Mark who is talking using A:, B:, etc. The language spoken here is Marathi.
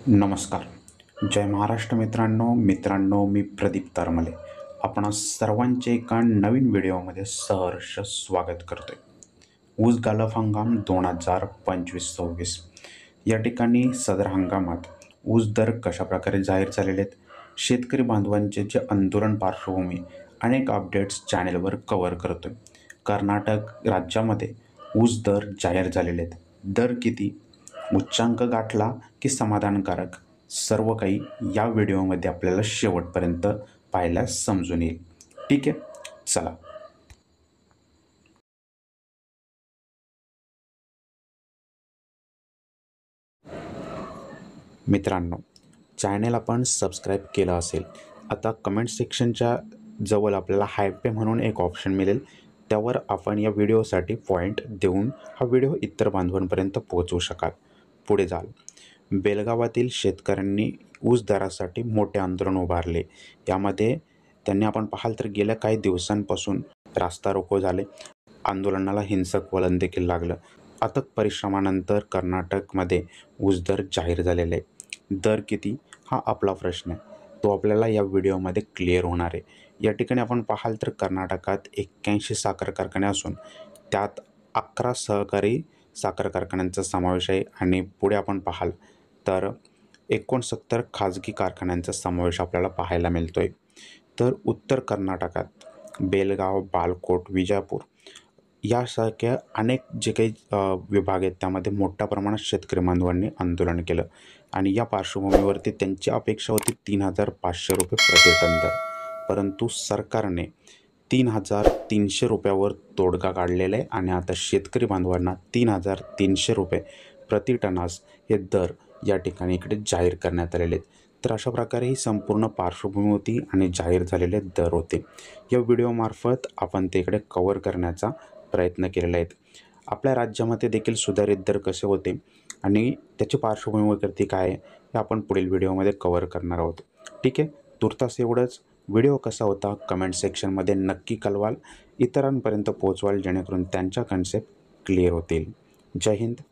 A: नमस्कार. जय महाराष्ट्र मित्रांनो मी प्रदीप तरमले आपणा सर्वांचे एका नवीन व्हिडिओमध्ये सहर्ष स्वागत करतोय. ऊस गालफ हंगाम 2025-26 या ठिकाणी सदर हंगामात ऊस दर कशाप्रकारे जाहीर झालेले आहेत, शेतकरी बांधवांचे जे आंदोलन पार्श्वभूमी अनेक अपडेट्स चॅनेलवर कव्हर करतोय. कर्नाटक राज्यामध्ये ऊस दर जाहीर झालेले आहेत. दर किती, उच्चांक गाठला की समाधानकारक, सर्व काही या व्हिडिओमध्ये आपल्याला शेवटपर्यंत पाहायला समजून येईल. ठीक आहे, चला. मित्रांनो, चॅनेल आपण सबस्क्राईब केलं असेल, आता कमेंट सेक्शनच्या जवळ आपल्याला हायपे म्हणून एक ऑप्शन मिळेल, त्यावर आपण या व्हिडिओसाठी पॉईंट देऊन हा व्हिडिओ इतर बांधवांपर्यंत पोहोचवू शकाल. पुढे जाल. बेलगावातील शेतकऱ्यांनी ऊस दरासाठी मोठे आंदोलन उभारले. यामध्ये त्यांनी आपण पाहाल तर गेल्या काही दिवसांपासून रास्ता रोको झाले. आंदोलनाला हिंसक वळण देखील लागलं. अथक परिश्रमानंतर कर्नाटकमध्ये ऊस दर जाहीर झालेले आहे. दर किती हा आपला प्रश्न आहे, तो आपल्याला या व्हिडिओमध्ये क्लिअर होणार आहे. या ठिकाणी आपण पाहाल तर कर्नाटकात 81 साखर कारखाने असून त्यात 11 सहकारी साखर कारखान्यांचा समावेश आहे आणि पुढे आपण पाहाल तर 69 खाजगी कारखान्यांचा समावेश आपल्याला पाहायला मिळतो आहे. तर उत्तर कर्नाटकात बेलगाव, बालकोट, विजापूर यासारख्या अनेक जे काही विभाग आहेत त्यामध्ये मोठ्या प्रमाणात शेतकरी बांधवांनी आंदोलन केलं आणि या पार्श्वभूमीवरती त्यांची अपेक्षा होती 3,500 रुपये प्रति टन दर, परंतु सरकारने 3,300 रुपयावर तोडगा काढलेला आहे आणि आता शेतकरी बांधवांना 3,300 रुपये प्रति टनास हे दर या ठिकाणी इकडे जाहीर करण्यात आलेले आहेत. तर अशा प्रकारे ही संपूर्ण पार्श्वभूमी होती आणि जाहीर झालेले दर होते. या व्हिडिओमार्फत आपण ते इकडे कव्हर करण्याचा प्रयत्न केलेला आहे. आपल्या राज्यामध्ये देखील सुधारित दर कसे होते आणि त्याची पार्श्वभूमीवरती काय आहे हे आपण पुढील व्हिडिओमध्ये कव्हर करणार आहोत. ठीक आहे, तुर्तास एवढंच. व्हिडिओ कसा होता कमेंट सेक्शनमध्ये नक्की कळवाल, इतरांपर्यंत पोहोचवाल जेणेकरून त्यांच्या कन्सेप्ट क्लिअर होतील. जय हिंद.